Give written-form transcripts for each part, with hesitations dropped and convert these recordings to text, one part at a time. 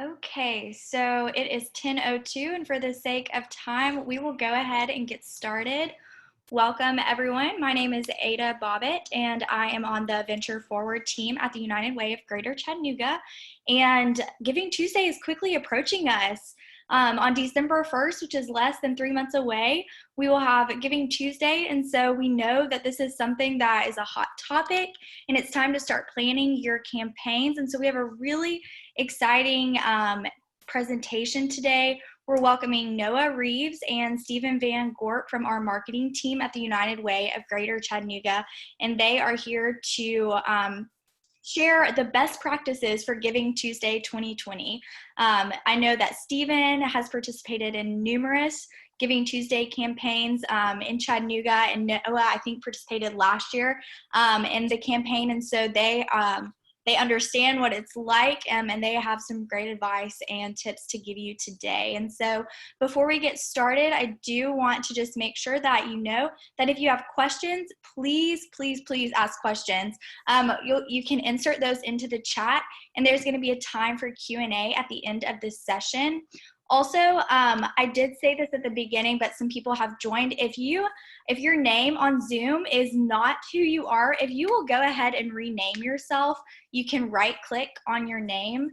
Okay, so it is 10:02, and for the sake of time, we will go ahead and get started. Welcome, everyone. My name is Ada Bobbitt, and I am on the Venture Forward team at the United Way of Greater Chattanooga. And Giving Tuesday is quickly approaching us. On December 1st, which is less than 3 months away, we will have Giving Tuesday. And so we know that this is something that is a hot topic, and it's time to start planning your campaigns. And so we have a really exciting presentation today. We're welcoming Noah Reaves and Stephen Van Gorp from our marketing team at the United Way of Greater Chattanooga, and they are here to share the best practices for Giving Tuesday 2020. I know that Stephen has participated in numerous Giving Tuesday campaigns in Chattanooga, and Noah, I think, participated last year in the campaign, and so they understand what it's like, and they have some great advice and tips to give you today. And so before we get started, I do want to just make sure that you know that if you have questions, please ask questions. You can insert those into the chat, and there's going to be a time for Q&A at the end of this session. Also, I did say this at the beginning, but some people have joined. If your name on Zoom is not who you are, if you will go ahead and rename yourself, you can right click on your name,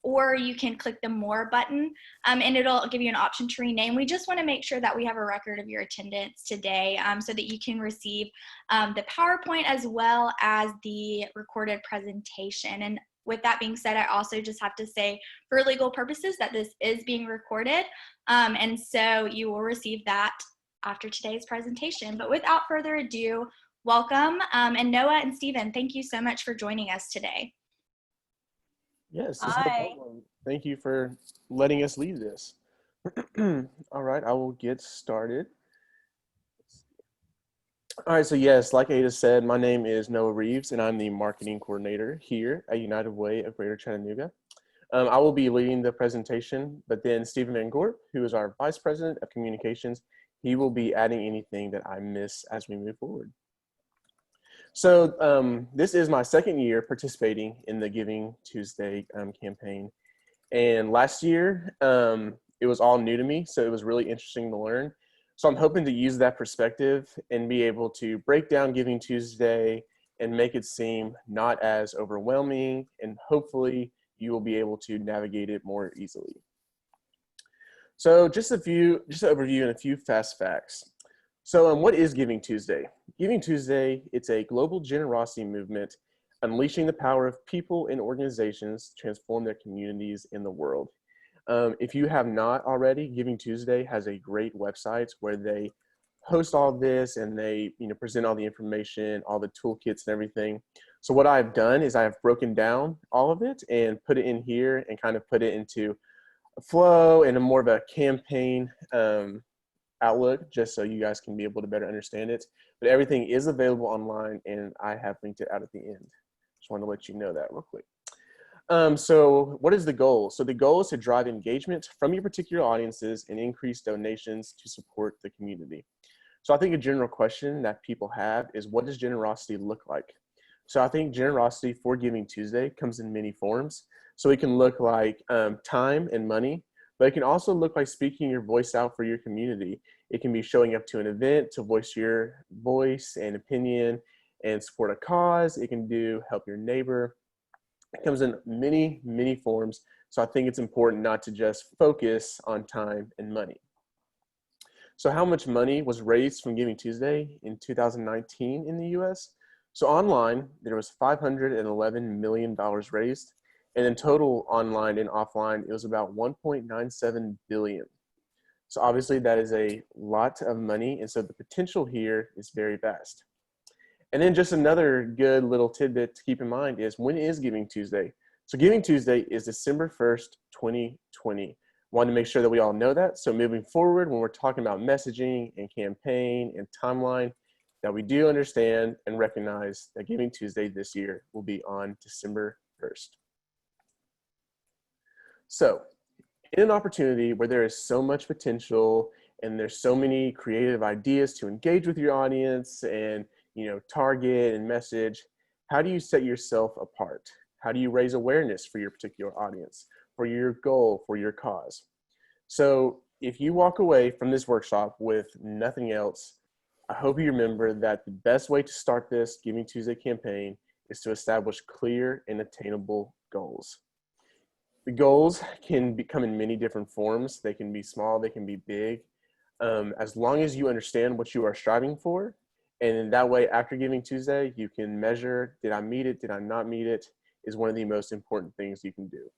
or you can click the More button, and it'll give you an option to rename. We just want to make sure that we have a record of your attendance today, so that you can receive the PowerPoint as well as the recorded presentation. And with that being said, I also just have to say, for legal purposes, that this is being recorded, and so you will receive that after today's presentation. But without further ado, welcome, and Noah and Stephen, thank you so much for joining us today. Yes, it's no problem. Thank you for letting us lead this. All right, I will get started. All right, so yes, like Ada said, my name is Noah Reaves, and I'm the marketing coordinator here at United Way of Greater Chattanooga. I will be leading the presentation, but then Stephen Van Gorp, who is our Vice President of Communications, he will be adding anything that I miss as we move forward. So this is my second year participating in the Giving Tuesday campaign. And last year, it was all new to me, so it was really interesting to learn. So I'm hoping to use that perspective and be able to break down Giving Tuesday and make it seem not as overwhelming, and hopefully you will be able to navigate it more easily. So just an overview and a few fast facts. So what is Giving Tuesday? Giving Tuesday, it's a global generosity movement unleashing the power of people and organizations to transform their communities in the world. If you have not already, Giving Tuesday has a great website where they host all this and they present all the information, all the toolkits and everything. So what I've done is I have broken down all of it and put it in here and kind of put it into a flow and a more of a campaign outlook, just so you guys can be able to better understand it. But everything is available online, and I have linked it out at the end. Just want to let you know that real quick. So what is the goal? So the goal is to drive engagement from your particular audiences and increase donations to support the community. So I think a general question that people have is, what does generosity look like? So I think generosity for Giving Tuesday comes in many forms. So it can look like time and money, but it can also look like speaking your voice out for your community. It can be showing up to an event to voice your voice and opinion and support a cause. It can help your neighbor. It comes in many forms. So I think it's important not to just focus on time and money. So how much money was raised from Giving Tuesday in 2019 in the US? So online, there was $511 million raised. And in total, online and offline, it was about 1.97 billion. So obviously that is a lot of money. And so the potential here is very vast. And then just another good little tidbit to keep in mind is, when is Giving Tuesday? So Giving Tuesday is December 1st, 2020. Wanted to make sure that we all know that. So moving forward, when we're talking about messaging and campaign and timeline, that we do understand and recognize that Giving Tuesday this year will be on December 1st. So in an opportunity where there is so much potential and there's so many creative ideas to engage with your audience and target and message, how do you set yourself apart? How do you raise awareness for your particular audience, for your goal, for your cause? So if you walk away from this workshop with nothing else, I hope you remember that the best way to start this Giving Tuesday campaign is to establish clear and attainable goals. The goals can come in many different forms. They can be small, they can be big. As long as you understand what you are striving for, and in that way, after Giving Tuesday, you can measure, did I meet it, did I not meet it, is one of the most important things you can do.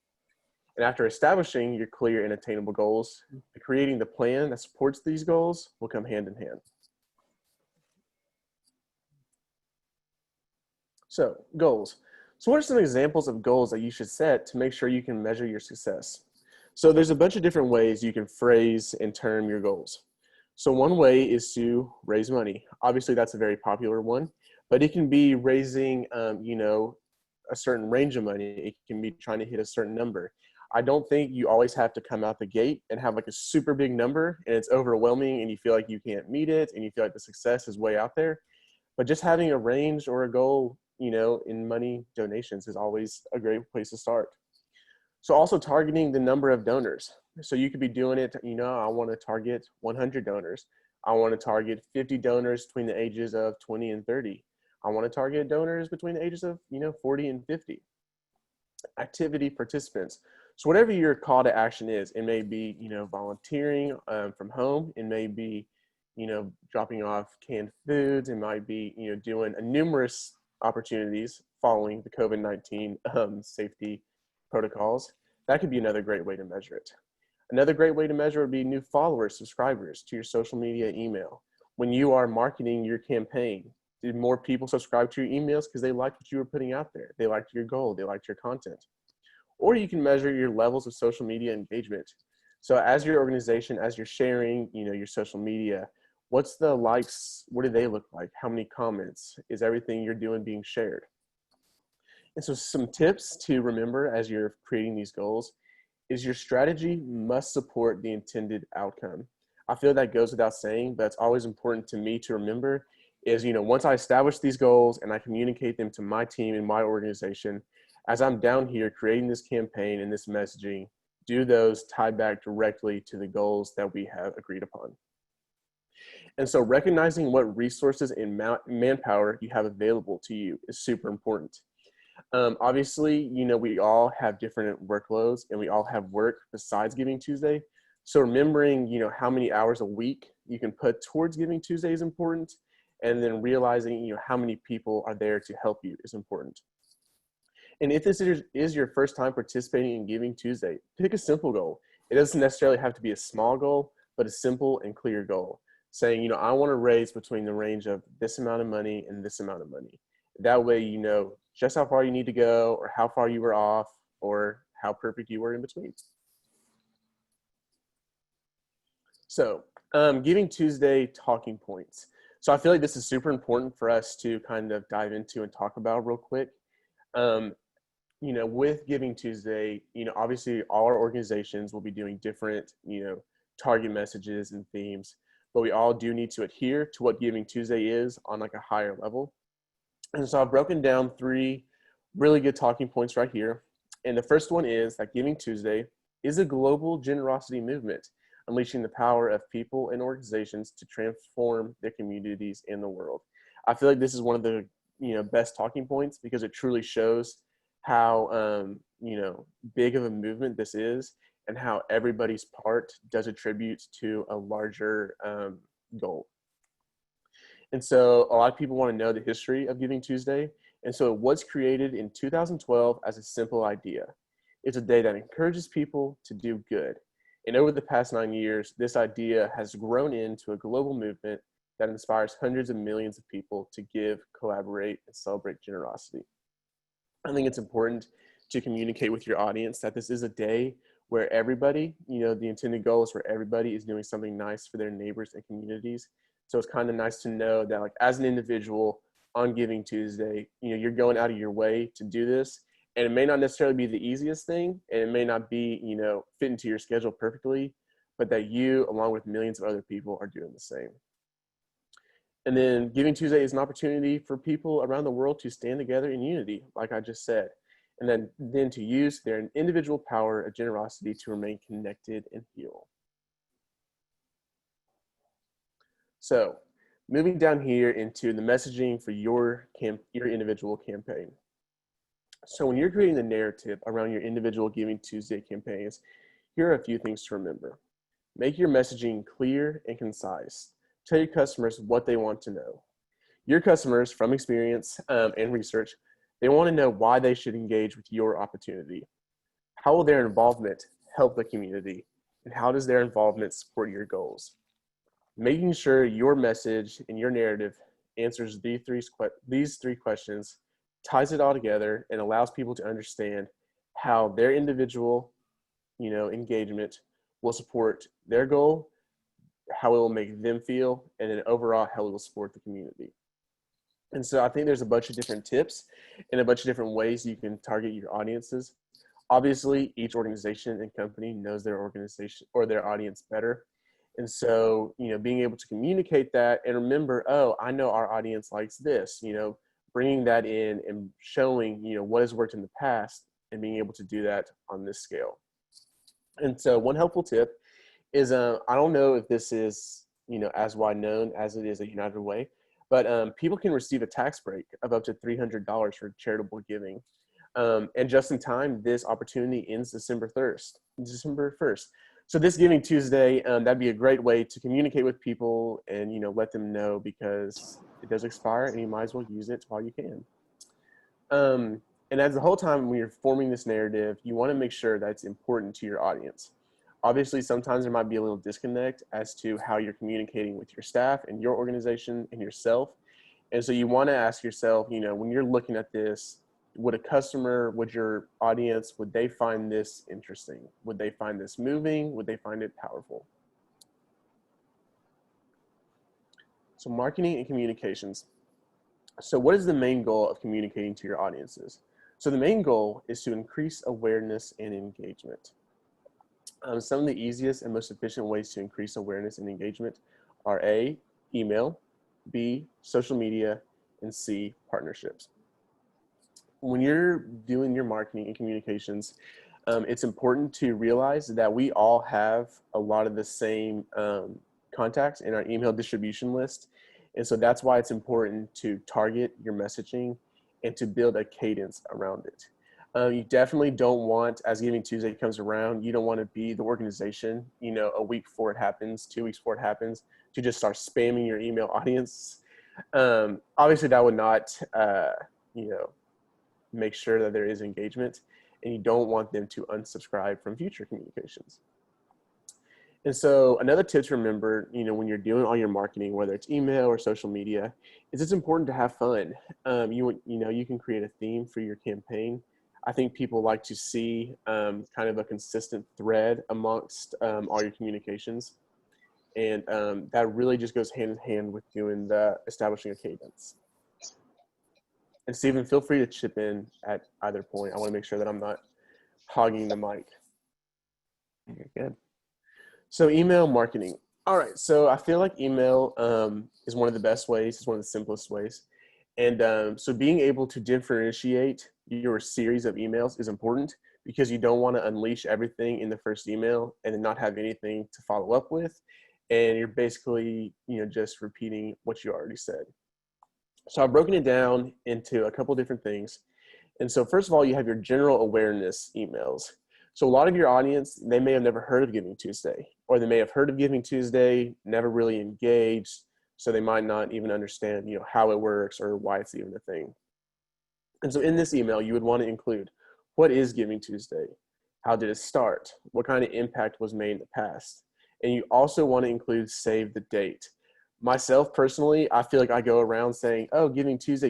And after establishing your clear and attainable goals, creating the plan that supports these goals will come hand in hand. So, goals. So what are some examples of goals that you should set to make sure you can measure your success? So there's a bunch of different ways you can phrase and term your goals. So one way is to raise money. Obviously, that's a very popular one, but it can be raising, a certain range of money. It can be trying to hit a certain number. I don't think you always have to come out the gate and have like a super big number and it's overwhelming and you feel like you can't meet it and you feel like the success is way out there. But just having a range or a goal, in money donations is always a great place to start. So also targeting the number of donors. So you could be doing it, I want to target 100 donors. I want to target 50 donors between the ages of 20 and 30. I want to target donors between the ages of, 40 and 50. Activity participants. So whatever your call to action is, it may be, volunteering from home. It may be, dropping off canned foods. It might be, doing numerous opportunities following the COVID-19 safety protocols. That could be another great way to measure it. Another great way to measure would be new followers, subscribers to your social media email. When you are marketing your campaign, did more people subscribe to your emails because they liked what you were putting out there? They liked your goal, they liked your content. Or you can measure your levels of social media engagement. So as your organization, as you're sharing, your social media, what's the likes? What do they look like? How many comments? Is everything you're doing being shared? And so some tips to remember as you're creating these goals is your strategy must support the intended outcome. I feel that goes without saying, but it's always important to me to remember is, once I establish these goals and I communicate them to my team and my organization, as I'm down here creating this campaign and this messaging, do those tie back directly to the goals that we have agreed upon. And so recognizing what resources and manpower you have available to you is super important. Obviously, we all have different workloads and we all have work besides Giving Tuesday. So remembering, how many hours a week you can put towards Giving Tuesday is important. And then realizing, how many people are there to help you is important. And if this is your first time participating in Giving Tuesday, pick a simple goal. It doesn't necessarily have to be a small goal, but a simple and clear goal. Saying, I want to raise between the range of this amount of money and this amount of money. That way, just how far you need to go or how far you were off or how perfect you were in between. So Giving Tuesday talking points. So I feel like this is super important for us to kind of dive into and talk about real quick. With Giving Tuesday, obviously all our organizations will be doing different, target messages and themes, but we all do need to adhere to what Giving Tuesday is on like a higher level. And so I've broken down 3 really good talking points right here. And the first one is that Giving Tuesday is a global generosity movement, unleashing the power of people and organizations to transform their communities in the world. I feel like this is one of the best talking points because it truly shows how big of a movement this is and how everybody's part does attribute to a larger goal. And so a lot of people want to know the history of Giving Tuesday. And so it was created in 2012 as a simple idea. It's a day that encourages people to do good. And over the past 9 years, this idea has grown into a global movement that inspires hundreds of millions of people to give, collaborate, and celebrate generosity. I think it's important to communicate with your audience that this is a day where everybody, the intended goal is where everybody is doing something nice for their neighbors and communities. So it's kind of nice to know that like as an individual on Giving Tuesday, you're going out of your way to do this. And it may not necessarily be the easiest thing, and it may not be, fit into your schedule perfectly, but that you, along with millions of other people, are doing the same. And then Giving Tuesday is an opportunity for people around the world to stand together in unity, like I just said. and then to use their individual power of generosity to remain connected and heal. So moving down here into the messaging for your individual campaign. So when you're creating the narrative around your individual Giving Tuesday campaigns, here are a few things to remember. Make your messaging clear and concise. Tell your customers what they want to know. Your customers, from experience and research, they want to know why they should engage with your opportunity. How will their involvement help the community? And how does their involvement support your goals? Making sure your message and your narrative answers these three questions, ties it all together, and allows people to understand how their individual, engagement will support their goal, how it will make them feel, and then overall how it will support the community. And so I think there's a bunch of different tips and a bunch of different ways you can target your audiences. Obviously, each organization and company knows their organization or their audience better. And so, being able to communicate that and remember, oh, I know our audience likes this, bringing that in and showing, what has worked in the past and being able to do that on this scale. And so one helpful tip is, I don't know if this is, as wide known as it is at United Way, but people can receive a tax break of up to $300 for charitable giving. And just in time, this opportunity ends December 1st. So this Giving Tuesday, that'd be a great way to communicate with people and, let them know, because it does expire and you might as well use it while you can. And as the whole time when you're forming this narrative, you want to make sure that it's important to your audience. Obviously, sometimes there might be a little disconnect as to how you're communicating with your staff and your organization and yourself. And so you want to ask yourself, when you're looking at this, would a customer, would your audience, would they find this interesting? Would they find this moving? Would they find it powerful? So marketing and communications. So what is the main goal of communicating to your audiences? So the main goal is to increase awareness and engagement. Some of the easiest and most efficient ways to increase awareness and engagement are A, email, B, social media, and C, partnerships. When you're doing your marketing and communications, it's important to realize that we all have a lot of the same contacts in our email distribution list. And so that's why it's important to target your messaging and to build a cadence around it. You definitely don't want, as Giving Tuesday comes around, you don't want to be the organization, a week before it happens, 2 weeks before it happens, to just start spamming your email audience. Obviously, that would not, make sure that there is engagement, and you don't want them to unsubscribe from future communications. And so another tip to remember, when you're doing all your marketing, whether it's email or social media, is it's important to have fun. You can create a theme for your campaign. I think people like to see kind of a consistent thread amongst all your communications. And that really just goes hand in hand with establishing a cadence. And Stephen, feel free to chip in at either point. I want to make sure that I'm not hogging the mic. You're good. So email marketing. All right. So I feel like email is one of the best ways. It's one of the simplest ways. And so being able to differentiate your series of emails is important, because you don't want to unleash everything in the first email and then not have anything to follow up with. And you're basically, just repeating what you already said. So I've broken it down into a couple different things. And so first of all, you have your general awareness emails. So a lot of your audience, they may have never heard of Giving Tuesday, or they may have heard of Giving Tuesday, never really engaged. So they might not even understand, how it works or why it's even a thing. And so in this email, you would want to include, what is Giving Tuesday? How did it start? What kind of impact was made in the past? And you also want to include save the date. Myself personally, I feel like I go around saying, oh, Giving Tuesday,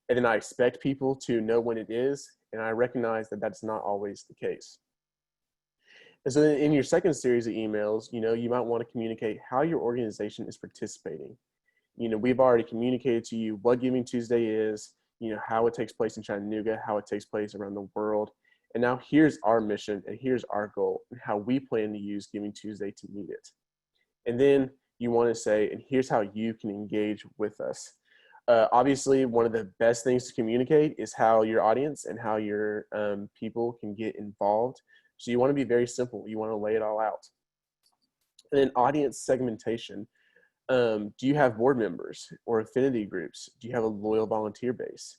and then I expect people to know when it is, and I recognize that that's not always the case. And so in your second series of emails, you might want to communicate how your organization is participating. We've already communicated to you what Giving Tuesday is, how it takes place in Chattanooga, how it takes place around the world. And now here's our mission and here's our goal and how we plan to use Giving Tuesday to meet it. And then you want to say, and here's how you can engage with us. Obviously, one of the best things to communicate is how your audience and how your people can get involved. So you want to be very simple. You want to lay it all out. And then audience segmentation. Do you have board members or affinity groups? Do you have a loyal volunteer base?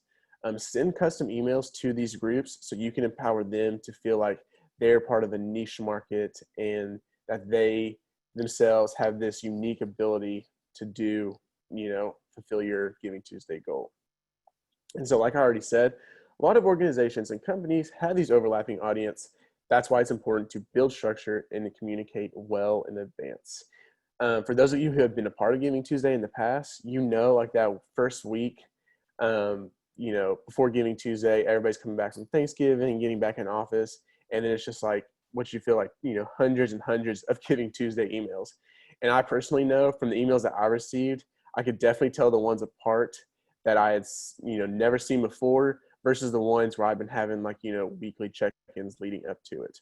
Send custom emails to these groups so you can empower them to feel like they're part of a niche market and that they themselves have this unique ability to do, fulfill your Giving Tuesday goal. And so, like I already said, a lot of organizations and companies have these overlapping audience. That's why it's important to build structure and to communicate well in advance. For those of you who have been a part of Giving Tuesday in the past, like that first week, before Giving Tuesday, everybody's coming back from Thanksgiving and getting back in office. And then it's just like what you feel like, hundreds and hundreds of Giving Tuesday emails. And I personally know from the emails that I received, I could definitely tell the ones apart that I had, never seen before versus the ones where I've been having weekly check-ins leading up to it.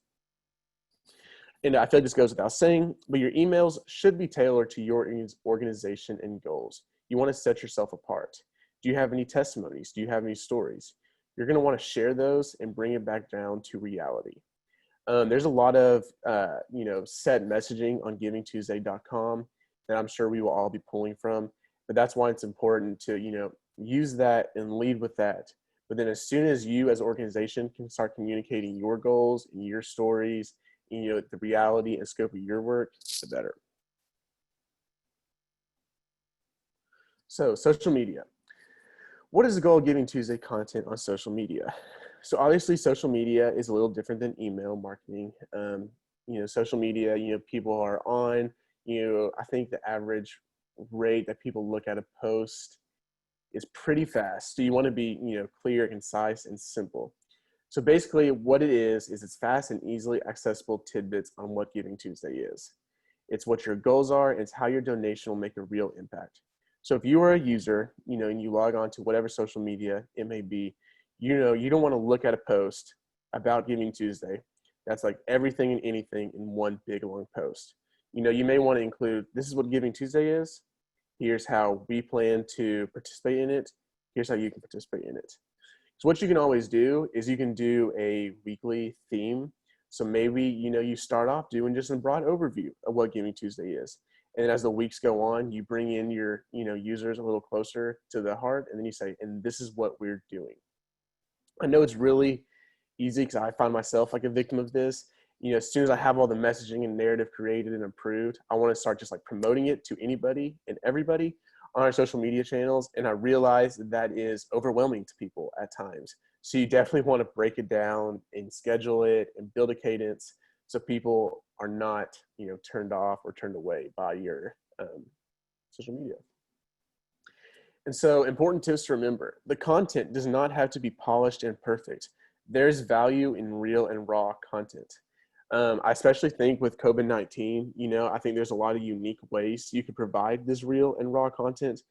And I feel like this goes without saying, but your emails should be tailored to your organization and goals. You want to set yourself apart. Do you have any testimonies? Do you have any stories? You're going to want to share those and bring it back down to reality. There's a lot of, set messaging on GivingTuesday.com that I'm sure we will all be pulling from, but that's why it's important to, use that and lead with that. But then as soon as you as an organization can start communicating your goals and your stories, the reality and scope of your work, the better. So social media. What is the goal of Giving Tuesday content on social media? So obviously social media is a little different than email marketing. Social media, people are on, I think the average rate that people look at a post is pretty fast. So you want to be, clear, concise, and simple. So basically what it is it's fast and easily accessible tidbits on what Giving Tuesday is. It's what your goals are, and it's how your donation will make a real impact. So if you are a user, and you log on to whatever social media it may be, you don't want to look at a post about Giving Tuesday that's like everything and anything in one big long post. You may want to include, this is what Giving Tuesday is. Here's how we plan to participate in it. Here's how you can participate in it. So what you can always do is you can do a weekly theme. So maybe, you start off doing just a broad overview of what Giving Tuesday is. And as the weeks go on, you bring in your, users a little closer to the heart, and then you say, and this is what we're doing. I know it's really easy because I find myself like a victim of this. As soon as I have all the messaging and narrative created and approved, I want to start just like promoting it to anybody and everybody on our social media channels. And I realize that is overwhelming to people at times. So you definitely want to break it down and schedule it and build a cadence so people are not, turned off or turned away by your social media. And so important tips to remember, the content does not have to be polished and perfect. There's value in real and raw content. I especially think with COVID-19, I think there's a lot of unique ways you can provide this real and raw content.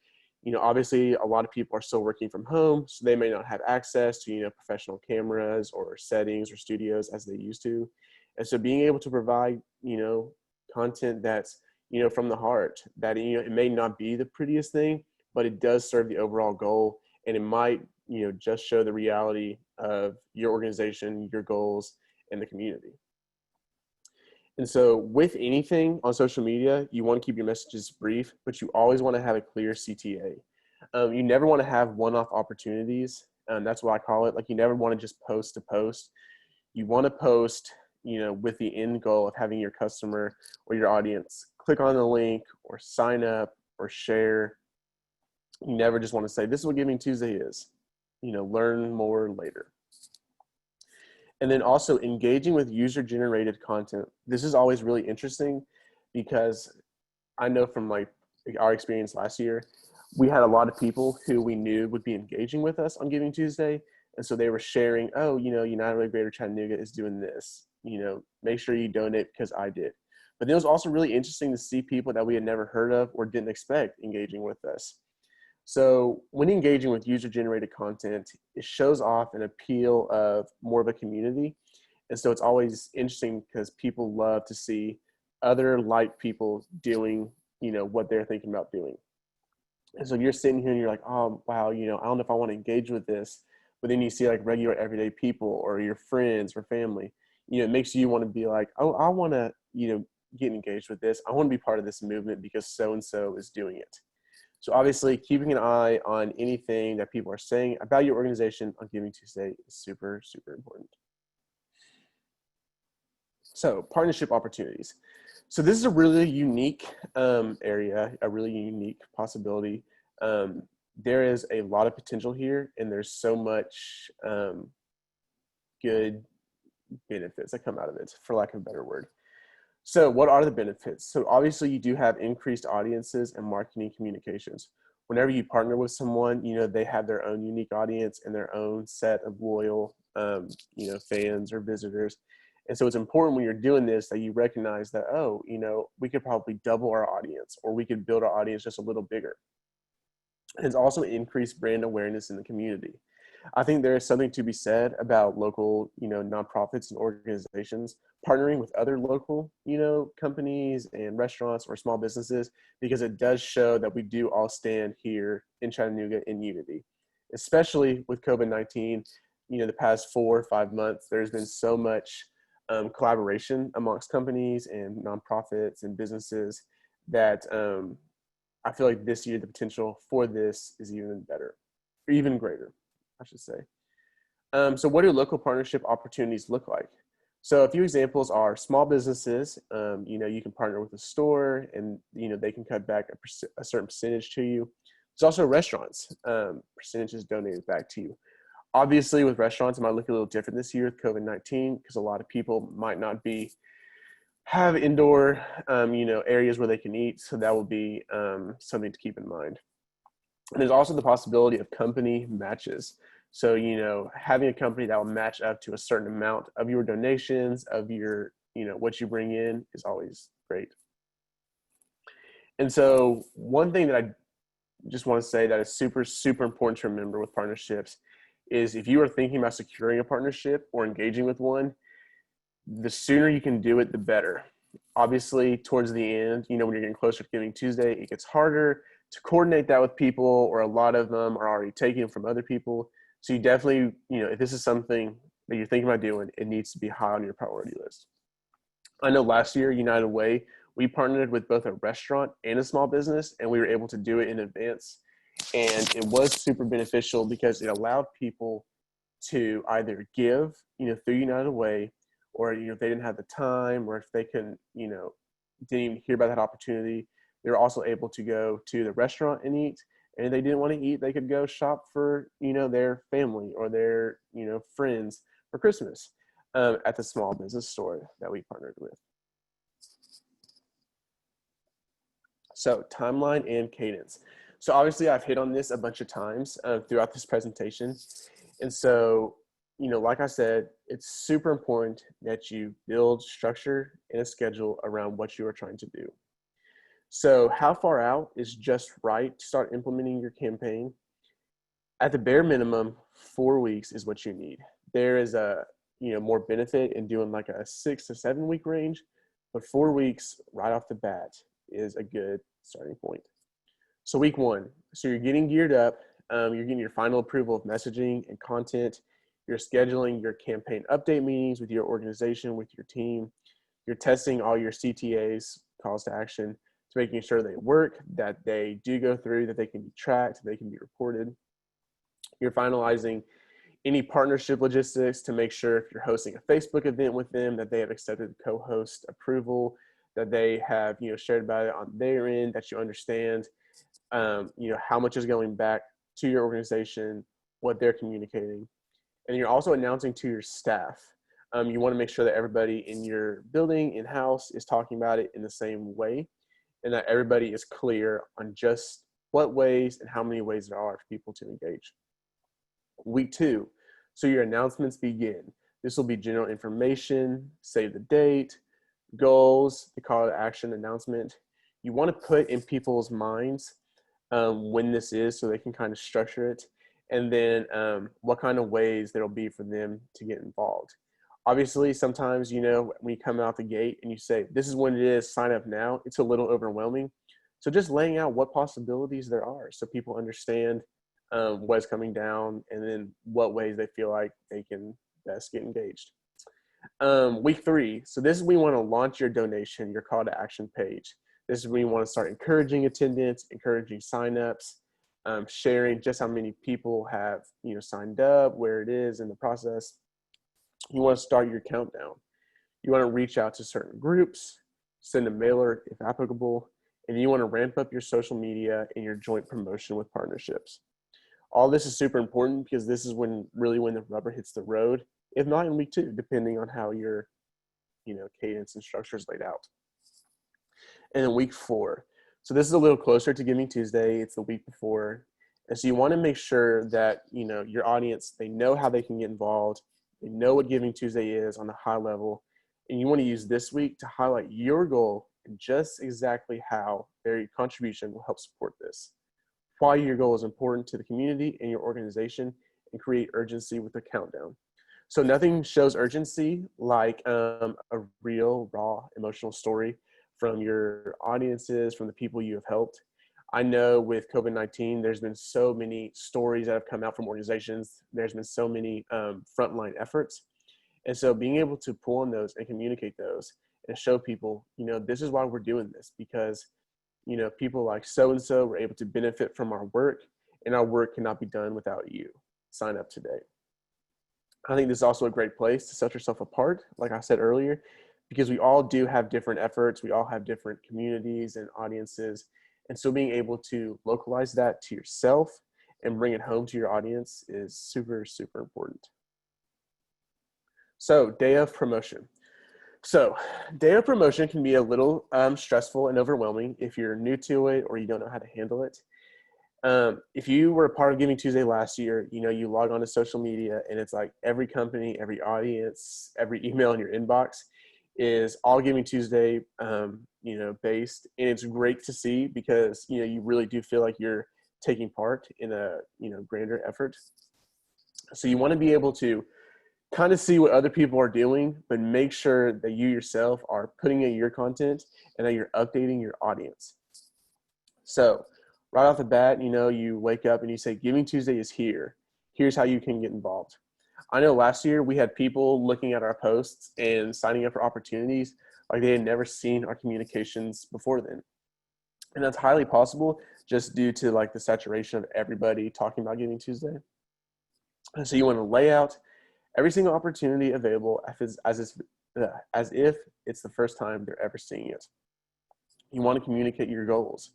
Obviously a lot of people are still working from home, so they may not have access to, professional cameras or settings or studios as they used to. And so being able to provide, content that's, from the heart, that, it may not be the prettiest thing, but it does serve the overall goal. And it might, just show the reality of your organization, your goals, and the community. And so with anything on social media, you want to keep your messages brief, but you always want to have a clear CTA. You never want to have one-off opportunities. That's what I call it. Like you never want to just post to post. You want to post, with the end goal of having your customer or your audience click on the link or sign up or share. You never just want to say, this is what Giving Tuesday is. Learn more later. And then also engaging with user-generated content. This is always really interesting because I know from our experience last year, we had a lot of people who we knew would be engaging with us on Giving Tuesday. And so they were sharing, oh, United Way Greater Chattanooga is doing this. Make sure you donate because I did. But then it was also really interesting to see people that we had never heard of or didn't expect engaging with us. So when engaging with user-generated content, it shows off an appeal of more of a community. And so it's always interesting because people love to see other like people doing, what they're thinking about doing. And so you're sitting here and you're like, oh, wow, I don't know if I want to engage with this. But then you see like regular everyday people or your friends or family, it makes you want to be like, oh, I want to, get engaged with this. I want to be part of this movement because so-and-so is doing it. So obviously keeping an eye on anything that people are saying about your organization on Giving Tuesday is super, super important. So partnership opportunities. So this is a really unique area, a really unique possibility. There is a lot of potential here, and there's so much good benefits that come out of it, for lack of a better word. So what are the benefits? So obviously you do have increased audiences and marketing communications. Whenever you partner with someone, they have their own unique audience and their own set of loyal, fans or visitors. And so it's important when you're doing this that you recognize that, oh, we could probably double our audience, or we could build our audience just a little bigger. And it's also increased brand awareness in the community. I think there is something to be said about local, nonprofits and organizations partnering with other local, companies and restaurants or small businesses, because it does show that we do all stand here in Chattanooga in unity, especially with COVID-19. The past 4 or 5 months, there's been so much collaboration amongst companies and nonprofits and businesses that I feel like this year the potential for this is even better, or even greater, I should say. So what do local partnership opportunities look like? So a few examples are small businesses. You can partner with a store, and they can cut back a certain percentage to you. There's also restaurants. Percentages donated back to you. Obviously, with restaurants, it might look a little different this year with COVID-19, because a lot of people might not have indoor, areas where they can eat. So that will be something to keep in mind. And there's also the possibility of company matches. So, having a company that will match up to a certain amount of your donations, of your, what you bring in, is always great. And so one thing that I just want to say that is super, super important to remember with partnerships is, if you are thinking about securing a partnership or engaging with one, the sooner you can do it, the better. Obviously, towards the end, when you're getting closer to Giving Tuesday, it gets harder to coordinate that with people, or a lot of them are already taking from other people. So you definitely, if this is something that you're thinking about doing, it needs to be high on your priority list. I know last year, United Way, we partnered with both a restaurant and a small business, and we were able to do it in advance. And it was super beneficial because it allowed people to either give, through United Way, or, if they didn't have the time, or if they couldn't, didn't even hear about that opportunity, they were also able to go to the restaurant and eat. And if they didn't want to eat, they could go shop for, their family or their, friends for Christmas at the small business store that we partnered with. So timeline and cadence. So obviously I've hit on this a bunch of times throughout this presentation. And so, like I said, it's super important that you build structure and a schedule around what you are trying to do. So how far out is just right to start implementing your campaign? At the bare minimum, 4 weeks is what you need. There is a, more benefit in doing like a 6 to 7 week range, but 4 weeks right off the bat is a good starting point. So week 1, so you're getting geared up, you're getting your final approval of messaging and content, you're scheduling your campaign update meetings with your organization, with your team, you're testing all your CTAs, calls to action, to making sure they work, that they do go through, that they can be tracked, they can be reported. You're finalizing any partnership logistics to make sure if you're hosting a Facebook event with them, that they have accepted co-host approval, that they have, shared about it on their end, that you understand, how much is going back to your organization, what they're communicating. And you're also announcing to your staff. You want to make sure that everybody in your building, in-house, is talking about it in the same way, and that everybody is clear on just what ways and how many ways there are for people to engage. Week 2, so your announcements begin. This will be general information, save the date, goals, the call to action announcement. You want to put in people's minds when this is, so they can kind of structure it, and then what kind of ways there'll be for them to get involved. Obviously, sometimes, when you come out the gate and you say, this is when it is, sign up now, it's a little overwhelming. So just laying out what possibilities there are so people understand what's coming down and then what ways they feel like they can best get engaged. Week 3. So this is when you want to launch your donation, your call to action page. This is when you want to start encouraging attendance, encouraging signups, sharing just how many people have signed up, where it is in the process. You want to start your countdown. You want to reach out to certain groups, send a mailer if applicable, and you want to ramp up your social media and your joint promotion with partnerships. All this is super important because this is when the rubber hits the road, if not in week 2, depending on how your cadence and structure is laid out. And then week 4. So this is a little closer to Giving Tuesday. It's the week before. And so you want to make sure that your audience, they know how they can get involved. They know what Giving Tuesday is on a high level. And you want to use this week to highlight your goal and just exactly how their contribution will help support this. Why your goal is important to the community and your organization, and create urgency with the countdown. So nothing shows urgency like a real, raw, emotional story from your audiences, from the people you have helped. I know with COVID-19, there's been so many stories that have come out from organizations. There's been so many frontline efforts. And so being able to pull on those and communicate those and show people, this is why we're doing this, because, people like so-and-so were able to benefit from our work, and our work cannot be done without you. Sign up today. I think this is also a great place to set yourself apart, like I said earlier, because we all do have different efforts. We all have different communities and audiences. And so being able to localize that to yourself and bring it home to your audience is super, super important. So day of promotion. So day of promotion can be a little stressful and overwhelming if you're new to it or you don't know how to handle it. If you were a part of Giving Tuesday last year, you log on to social media and it's like every company, every audience, every email in your inbox is all Giving Tuesday, based. And it's great to see because, you really do feel like you're taking part in a, grander effort. So you want to be able to kind of see what other people are doing, but make sure that you yourself are putting in your content and that you're updating your audience. So right off the bat, you wake up and you say, Giving Tuesday is here. Here's how you can get involved. I know last year we had people looking at our posts and signing up for opportunities like they had never seen our communications before then. And that's highly possible just due to like the saturation of everybody talking about Giving Tuesday. And so you want to lay out every single opportunity available as if it's the first time they're ever seeing it. You want to communicate your goals.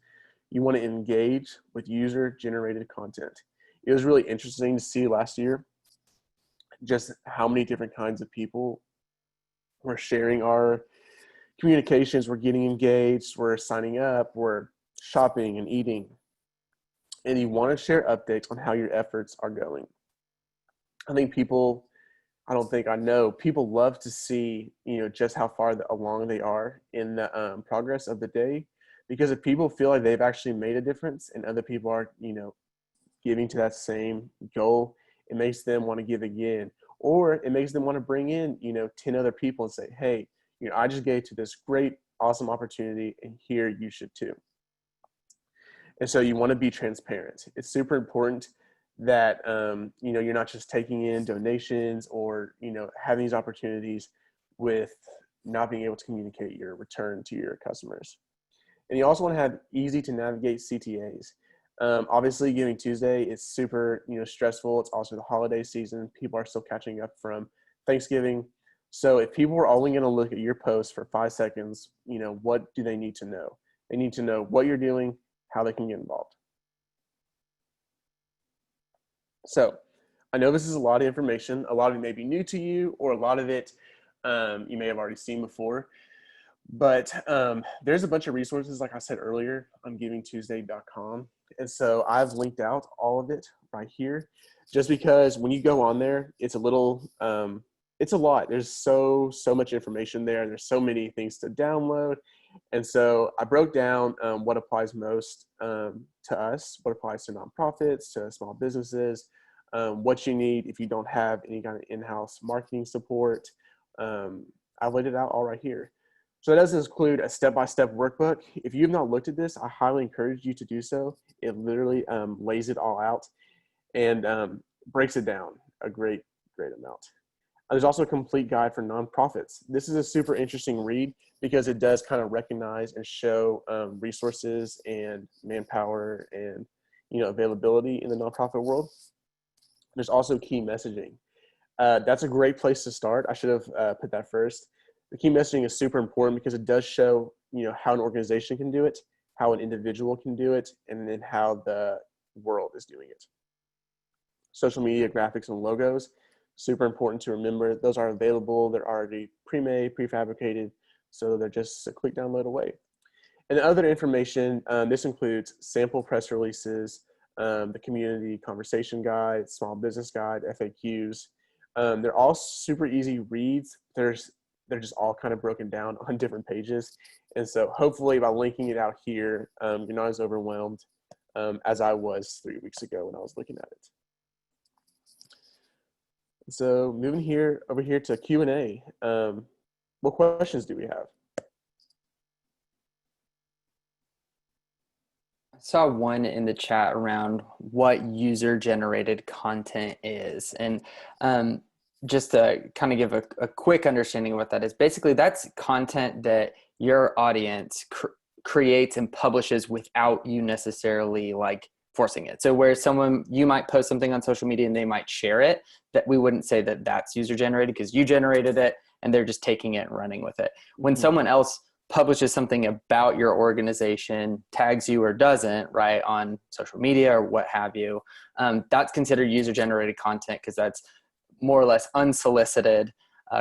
You want to engage with user-generated content. It was really interesting to see last year just how many different kinds of people were sharing our communications, we're getting engaged, we're signing up, we're shopping and eating. And you want to share updates on how your efforts are going. People love to see, just how far along they are in the progress of the day. Because if people feel like they've actually made a difference and other people are, giving to that same goal, it makes them want to give again. Or it makes them want to bring in, 10 other people and say, hey, I just gave to this great, awesome opportunity and here you should too. And so you want to be transparent. It's super important that, you're not just taking in donations or, having these opportunities with not being able to communicate your return to your customers. And you also want to have easy to navigate CTAs. Obviously Giving Tuesday is super, stressful. It's also the holiday season. People are still catching up from Thanksgiving. So if people are only going to look at your post for 5 seconds, what do they need to know? They need to know what you're doing, how they can get involved. So I know this is a lot of information. A lot of it may be new to you, or a lot of it you may have already seen before. But there's a bunch of resources, like I said earlier, on GivingTuesday.com. And so I've linked out all of it right here, just because when you go on there, it's a little, it's a lot. There's so much information there. There's so many things to download. And so I broke down what applies most to us, what applies to nonprofits, to small businesses, what you need if you don't have any kind of in-house marketing support. I laid it out all right here. So that does include a step-by-step workbook. If you have not looked at this, I highly encourage you to do so. It literally lays it all out and breaks it down a great amount. There's also a complete guide for nonprofits. This is a super interesting read because it does kind of recognize and show resources and manpower and availability in the nonprofit world. There's also key messaging. That's a great place to start. I should have put that first. The key messaging is super important because it does show how an organization can do it, how an individual can do it, and then how the world is doing it. Social media graphics and logos, super important to remember. Those are available. They're already pre-made, prefabricated, so they're just a quick download away. And the other information, this includes sample press releases, the community conversation guide, small business guide, FAQs. They're all super easy reads. They're just all kind of broken down on different pages. And so hopefully by linking it out here, you're not as overwhelmed as I was 3 weeks ago when I was looking at it. So moving over here to Q&A. What questions do we have? I saw one in the chat around what user-generated content is. And just to kind of give a quick understanding of what that is, basically that's content that your audience creates and publishes without you necessarily like forcing it. So where you might post something on social media and they might share it, that we wouldn't say that that's user-generated because you generated it and they're just taking it and running with it. When someone else publishes something about your organization, tags you or doesn't, right, on social media or what have you, that's considered user-generated content because that's more or less unsolicited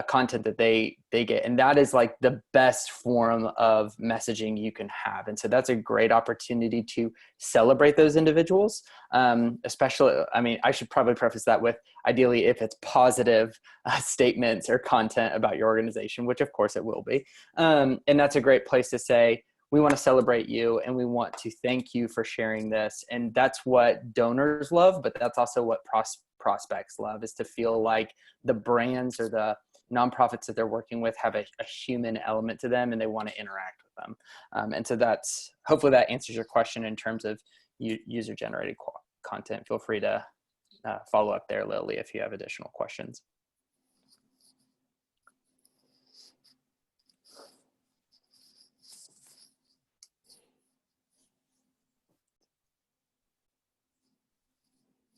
content that they get. And that is like the best form of messaging you can have. And so that's a great opportunity to celebrate those individuals. Especially, I mean, I should probably preface that with ideally if it's positive statements or content about your organization, which of course it will be. And that's a great place to say, we want to celebrate you and we want to thank you for sharing this. And that's what donors love, but that's also what prospects love, is to feel like the brands or the nonprofits that they're working with have a human element to them and they want to interact with them. And so hopefully that answers your question in terms of user-generated content. Feel free to follow up there, Lily, if you have additional questions.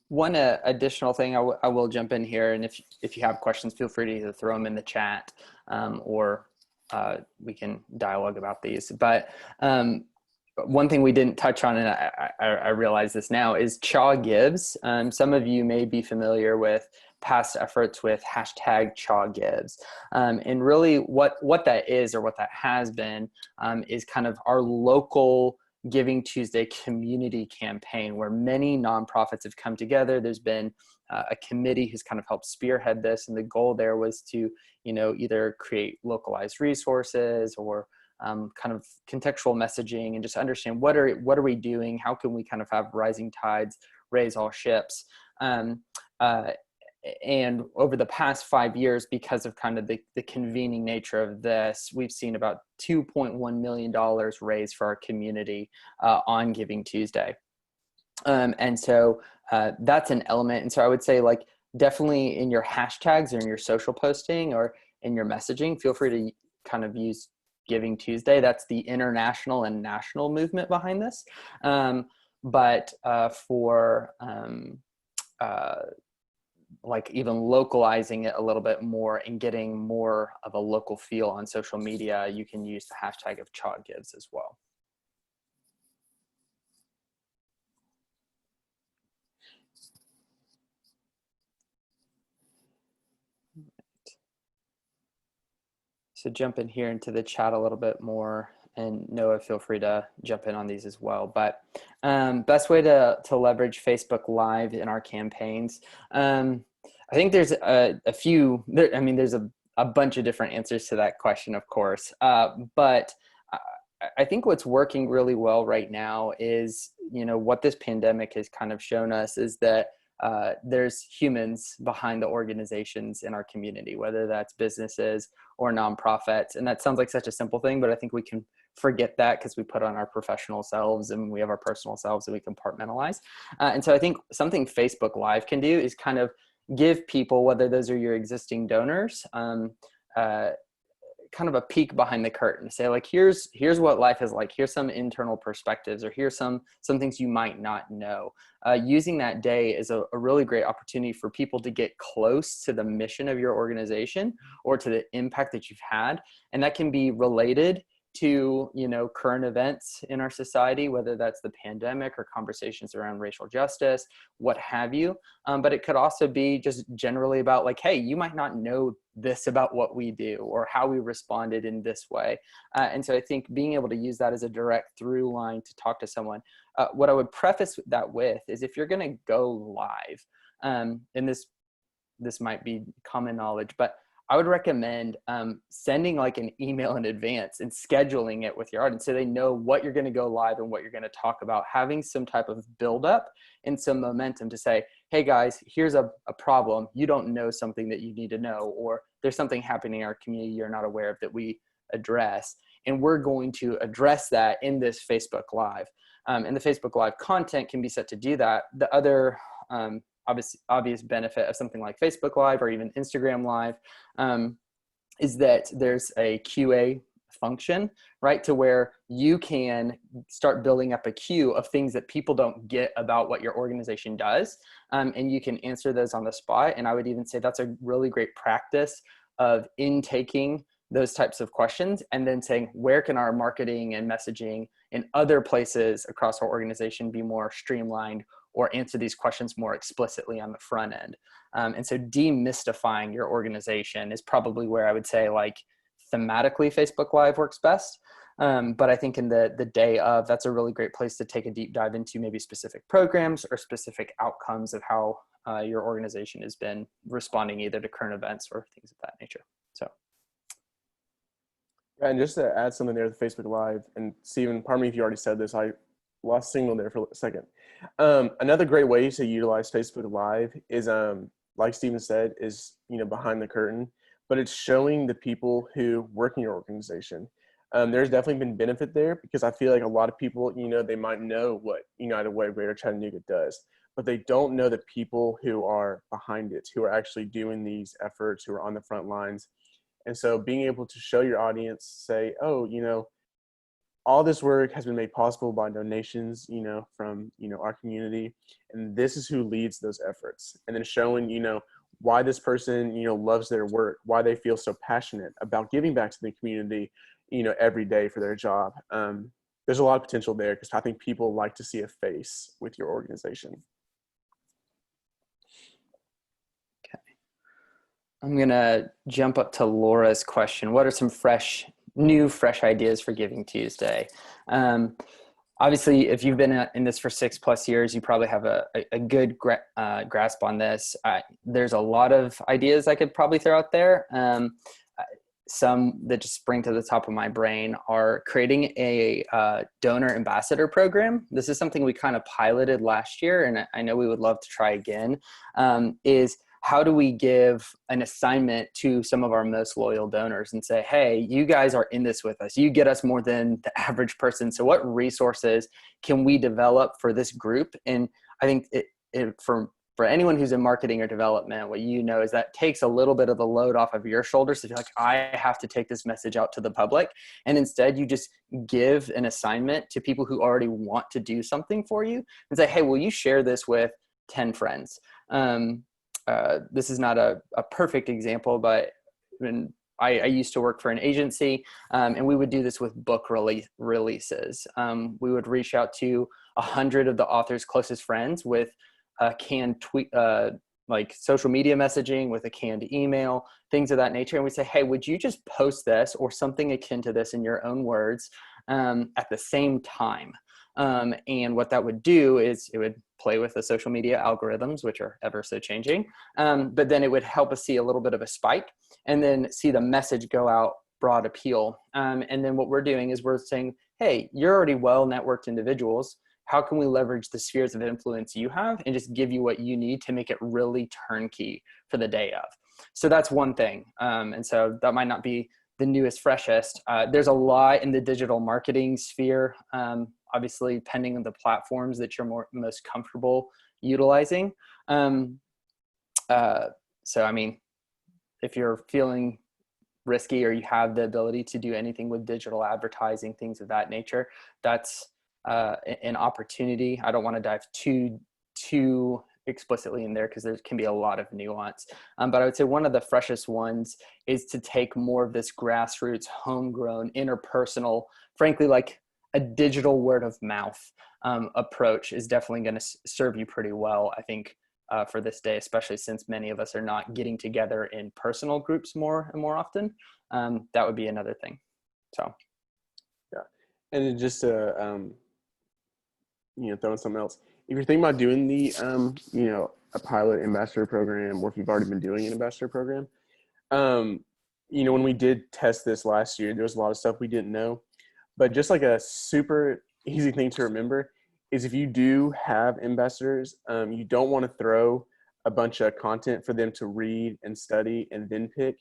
One additional thing I will jump in here, and if you have questions, feel free to either throw them in the chat or we can dialogue about these. But one thing we didn't touch on, and I realize this now, is Chaw Gives. Some of you may be familiar with past efforts with hashtag Chaw Gives. And really what that is, or what that has been, is kind of our local Giving Tuesday community campaign where many nonprofits have come together. There's been a committee who's kind of helped spearhead this, and the goal there was to, either create localized resources or kind of contextual messaging and just understand what are we doing? How can we kind of have rising tides raise all ships? And over the past 5 years, because of kind of the convening nature of this, we've seen about $2.1 million raised for our community on Giving Tuesday. And so that's an element. And so I would say, like, definitely in your hashtags or in your social posting or in your messaging, feel free to kind of use Giving Tuesday. That's the international and national movement behind this. But for like even localizing it a little bit more and getting more of a local feel on social media, you can use the hashtag of Chaw Gives as well. So jump in here into the chat a little bit more, and Noah, feel free to jump in on these as well. But best way to leverage Facebook Live in our campaigns. I think there's a few, there's a bunch of different answers to that question, of course. But I think what's working really well right now is, what this pandemic has kind of shown us is that there's humans behind the organizations in our community, whether that's businesses or nonprofits. And that sounds like such a simple thing, but I think we can forget that because we put on our professional selves and we have our personal selves and we compartmentalize. And so I think something Facebook Live can do is kind of give people, whether those are your existing donors, kind of a peek behind the curtain. Say like, here's what life is like. Here's some internal perspectives, or here's some things you might not know. Using that day is a really great opportunity for people to get close to the mission of your organization or to the impact that you've had. And that can be related to, current events in our society, whether that's the pandemic or conversations around racial justice, what have you. But it could also be just generally about like, hey, you might not know this about what we do or how we responded in this way. And so I think being able to use that as a direct through line to talk to someone, what I would preface that with is if you're going to go live, and this might be common knowledge, but I would recommend sending like an email in advance and scheduling it with your audience so they know what you're going to go live and what you're going to talk about, having some type of buildup and some momentum to say, hey guys, here's a problem. You don't know something that you need to know, or there's something happening in our community you're not aware of that we address. And we're going to address that in this Facebook Live. And the Facebook Live content can be set to do that. The other obvious benefit of something like Facebook Live or even Instagram Live is that there's a QA function, right? To where you can start building up a queue of things that people don't get about what your organization does. And you can answer those on the spot. And I would even say that's a really great practice of intaking those types of questions and then saying, where can our marketing and messaging in other places across our organization be more streamlined or answer these questions more explicitly on the front end. And so demystifying your organization is probably where I would say like thematically Facebook Live works best. But I think in the day of, that's a really great place to take a deep dive into maybe specific programs or specific outcomes of how your organization has been responding either to current events or things of that nature. So. And just to add something there to Facebook Live, and Stephen, pardon me if you already said this, I lost signal there for a second. Another great way to utilize Facebook Live is, like Stephen said, is, behind the curtain, but it's showing the people who work in your organization. There's definitely been benefit there because I feel like a lot of people, they might know what United Way Greater Chattanooga does, but they don't know the people who are behind it, who are actually doing these efforts, who are on the front lines. And so being able to show your audience, say, oh, all this work has been made possible by donations, from, our community. And this is who leads those efforts. And then showing, why this person, loves their work, why they feel so passionate about giving back to the community, every day for their job. There's a lot of potential there because I think people like to see a face with your organization. I'm going to jump up to Laura's question. What are some fresh ideas for Giving Tuesday? Obviously, if you've been in this for 6+ years, you probably have a good grasp on this. There's a lot of ideas I could probably throw out there. Some that just spring to the top of my brain are creating a donor ambassador program. This is something we kind of piloted last year, and I know we would love to try again, is how do we give an assignment to some of our most loyal donors and say, hey, you guys are in this with us. You get us more than the average person. So what resources can we develop for this group? And I think for anyone who's in marketing or development, what is that takes a little bit of the load off of your shoulders. So you're like, I have to take this message out to the public. And instead you just give an assignment to people who already want to do something for you and say, hey, will you share this with 10 friends? This is not a perfect example, but when I used to work for an agency, and we would do this with book releases. We would reach out to 100 of the author's closest friends with a canned tweet, like social media messaging, with a canned email, things of that nature. And we say, hey, would you just post this or something akin to this in your own words at the same time? And what that would do is it would play with the social media algorithms, which are ever so changing. But then it would help us see a little bit of a spike and then see the message go out, broad appeal. And then what we're doing is we're saying, hey, you're already well-networked individuals. how can we leverage the spheres of influence you have and just give you what you need to make it really turnkey for the day of? So that's one thing. And so that might not be the newest, freshest. There's a lot in the digital marketing sphere, obviously, depending on the platforms that you're most comfortable utilizing. So, I mean, if you're feeling risky or you have the ability to do anything with digital advertising, things of that nature, that's an opportunity. I don't want to dive too explicitly in there because there can be a lot of nuance. But I would say one of the freshest ones is to take more of this grassroots, homegrown, interpersonal, frankly, like a digital word of mouth approach is definitely going to serve you pretty well, I think, for this day, especially since many of us are not getting together in personal groups more and more often. That would be another thing. So, yeah. And just to, throw in something else, if you're thinking about doing the, a pilot ambassador program, or if you've already been doing an ambassador program, when we did test this last year, there was a lot of stuff we didn't know, but just like a super easy thing to remember is if you do have ambassadors, you don't want to throw a bunch of content for them to read and study and then pick.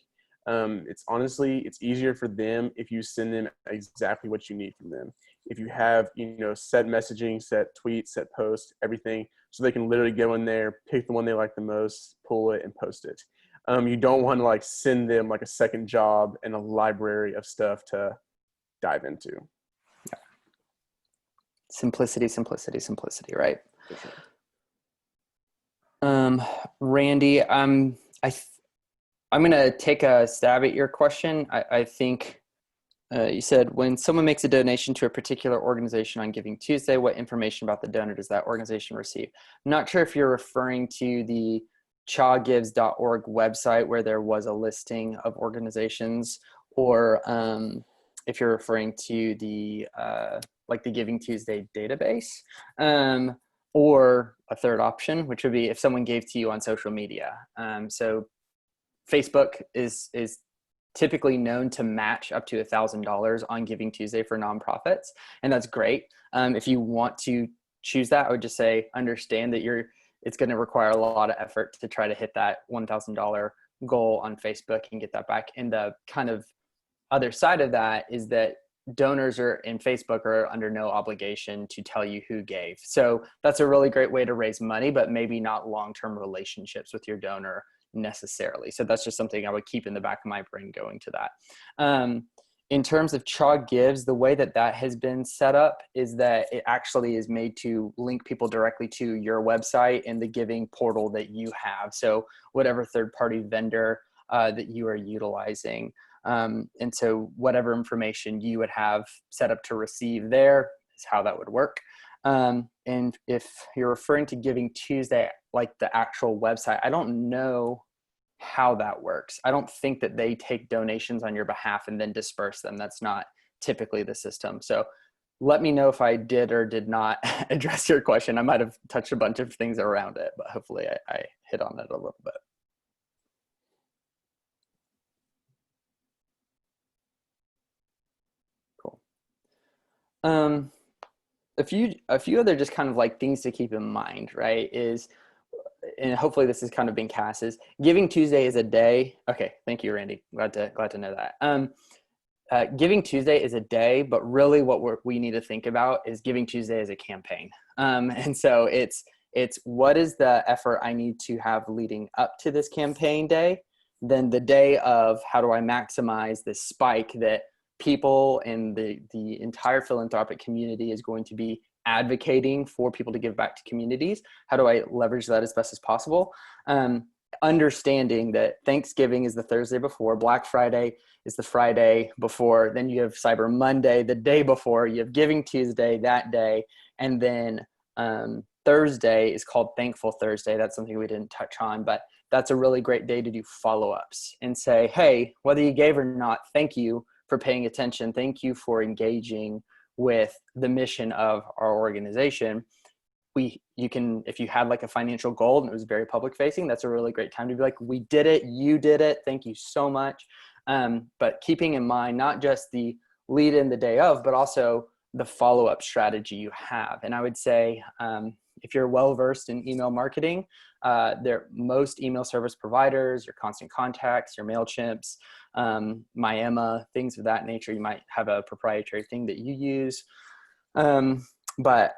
It's easier for them if you send them exactly what you need from them. If you have, set messaging, set tweets, set posts, everything, so they can literally go in there, pick the one they like the most, pull it and post it. You don't want to like send them like a second job and a library of stuff to dive into. Yeah. Simplicity, right? Randy, I'm going to take a stab at your question. I think you said, when someone makes a donation to a particular organization on GivingTuesday, what information about the donor does that organization receive? I'm not sure if you're referring to the chagives.org website where there was a listing of organizations, or if you're referring to the like the GivingTuesday database, or a third option, which would be if someone gave to you on social media. So Facebook is typically known to match up to $1,000 on GivingTuesday for nonprofits, and that's great. If you want to choose that, I would just say understand that it's going to require a lot of effort to try to hit that $1,000 goal on Facebook and get that back. And the kind of other side of that is that donors in Facebook are under no obligation to tell you who gave. So that's a really great way to raise money, but maybe not long-term relationships with your donor necessarily. So that's just something I would keep in the back of my brain going to that. In terms of Chaw Gives, the way that has been set up is that it actually is made to link people directly to your website and the giving portal that you have. So whatever third-party vendor that you are utilizing. And so whatever information you would have set up to receive there is how that would work. And if you're referring to GivingTuesday, like the actual website, I don't know how that works. I don't think that they take donations on your behalf and then disperse them. That's not typically the system. So let me know if I did or did not address your question. I might have touched a bunch of things around it, but hopefully I hit on it a little bit. Cool. A few other just kind of like things to keep in mind, right, is, and hopefully this is kind of being cast, is GivingTuesday is a day. Okay, thank you, Randy. Glad to know that. GivingTuesday is a day, but really what we need to think about is GivingTuesday as a campaign. And so it's what is the effort I need to have leading up to this campaign day, then the day of how do I maximize this spike that people and the entire philanthropic community is going to be advocating for people to give back to communities. How do I leverage that as best as possible? Understanding that Thanksgiving is the Thursday before, Black Friday is the Friday before, then you have Cyber Monday the day before, you have Giving Tuesday that day, and then Thursday is called Thankful Thursday. That's something we didn't touch on, but that's a really great day to do follow-ups and say, hey, whether you gave or not, thank you for paying attention. Thank you for engaging with the mission of our organization. You can, if you had like a financial goal and it was very public facing, that's a really great time to be like, we did it, you did it, thank you so much. But keeping in mind, not just the lead in the day of, but also the follow-up strategy you have. And I would say, if you're well-versed in email marketing, most email service providers, your Constant Contacts, your MailChimps, Emma, things of that nature, you might have a proprietary thing that you use. But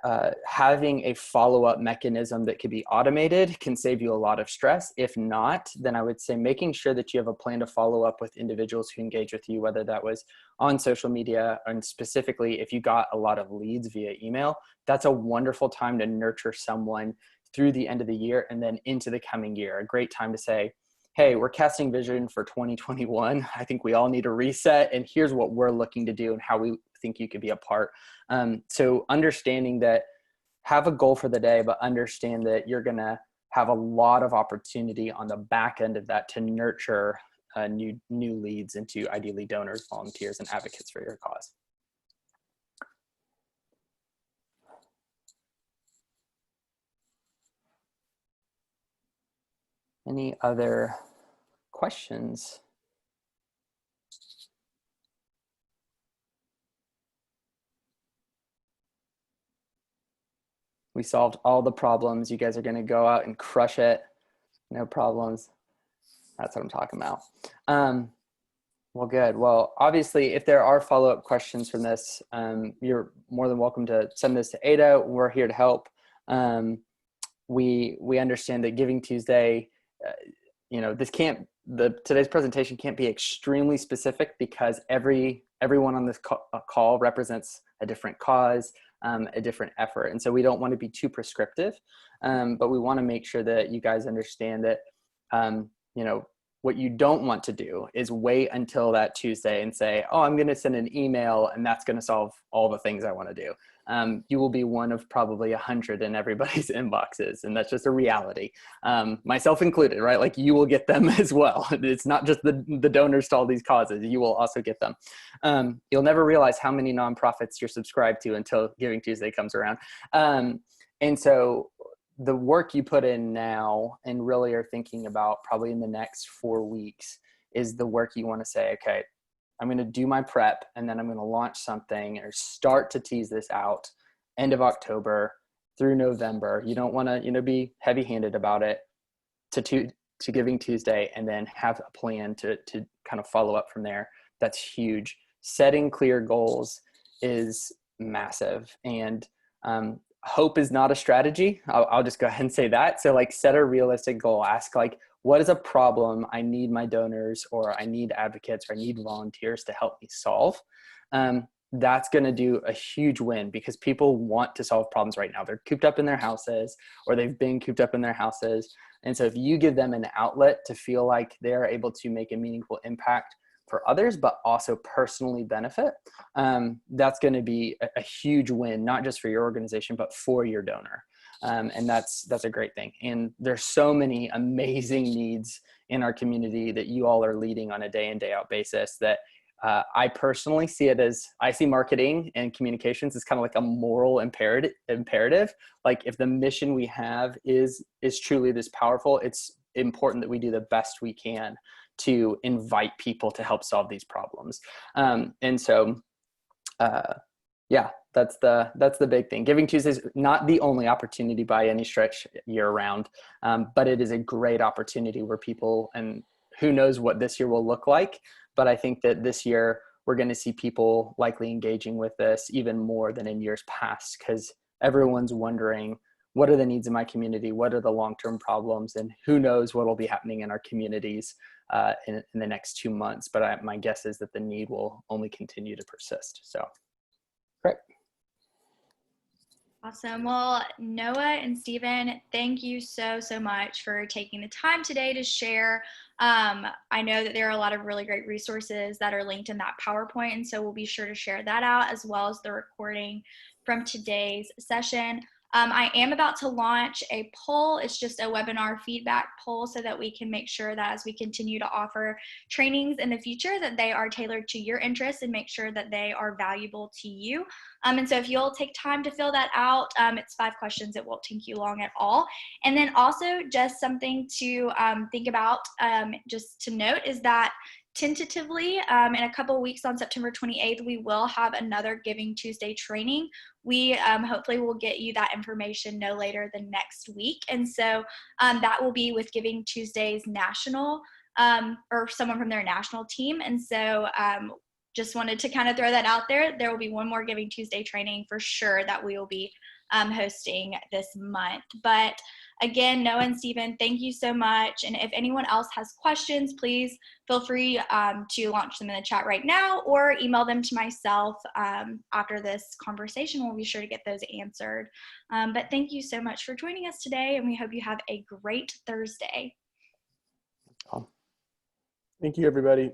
having a follow-up mechanism that could be automated can save you a lot of stress. If not, then I would say making sure that you have a plan to follow up with individuals who engage with you, whether that was on social media, and specifically if you got a lot of leads via email, that's a wonderful time to nurture someone through the end of the year and then into the coming year. A great time to say, hey, we're casting vision for 2021. I think we all need a reset, and here's what we're looking to do and how we think you could be a part. So understanding that, have a goal for the day, but understand that you're going to have a lot of opportunity on the back end of that to nurture new leads into ideally donors, volunteers, and advocates for your cause. Any other questions? We solved all the problems. You guys are going to go out and crush it. No problems. That's what I'm talking about. Well, good. Well, obviously, if there are follow-up questions from this, you're more than welcome to send this to Ada. We're here to help. We understand that Giving Tuesday, today's presentation can't be extremely specific because everyone on this call represents a different cause, a different effort. And so we don't want to be too prescriptive, but we want to make sure that you guys understand that, what you don't want to do is wait until that Tuesday and say, oh, I'm going to send an email and that's going to solve all the things I want to do. You will be one of probably 100 in everybody's inboxes. And that's just a reality, myself included, right? Like, you will get them as well. It's not just the donors to all these causes. You will also get them. You'll never realize how many nonprofits you're subscribed to until Giving Tuesday comes around. And so the work you put in now and really are thinking about probably in the next 4 weeks is the work you want to say, okay, I'm going to do my prep and then I'm going to launch something or start to tease this out end of October through November. You don't want to, be heavy-handed about it to Giving Tuesday and then have a plan to kind of follow up from there. That's huge. Setting clear goals is massive. And hope is not a strategy. I'll just go ahead and say that. So set a realistic goal. Ask what is a problem I need my donors or I need advocates or I need volunteers to help me solve? That's going to do a huge win because people want to solve problems right now. They're cooped up in their houses or they've been cooped up in their houses. And so if you give them an outlet to feel like they're able to make a meaningful impact for others, but also personally benefit, that's going to be a huge win, not just for your organization, but for your donor. And that's a great thing. And there's so many amazing needs in our community that you all are leading on a day in, day out basis that I personally see it as, I see marketing and communications as kind of like a moral imperative. Like, if the mission we have is truly this powerful, it's important that we do the best we can to invite people to help solve these problems. And so, that's the big thing. Giving Tuesday is not the only opportunity by any stretch year round, but it is a great opportunity where people, and who knows what this year will look like, but I think that this year we're going to see people likely engaging with this even more than in years past, because everyone's wondering, what are the needs in my community? What are the long-term problems? And who knows what will be happening in our communities in the next 2 months. But my guess is that the need will only continue to persist. So, great. Awesome. Well, Noah and Stephen, thank you so much for taking the time today to share. I know that there are a lot of really great resources that are linked in that PowerPoint, and so we'll be sure to share that out as well as the recording from today's session. I am about to launch a poll. It's just a webinar feedback poll so that we can make sure that as we continue to offer trainings in the future, that they are tailored to your interests and make sure that they are valuable to you. And so if you'll take time to fill that out, it's 5 questions. It won't take you long at all. And then also just something to think about, just to note, is that tentatively, in a couple of weeks on September 28th, we will have another Giving Tuesday training. We hopefully will get you that information no later than next week. And so that will be with Giving Tuesday's national or someone from their national team. And so just wanted to kind of throw that out there. There will be one more Giving Tuesday training for sure that we will be hosting this month. But again, Noah and Stephen, thank you so much. And if anyone else has questions, please feel free to launch them in the chat right now or email them to myself after this conversation. We'll be sure to get those answered. But thank you so much for joining us today, and we hope you have a great Thursday. Thank you, everybody.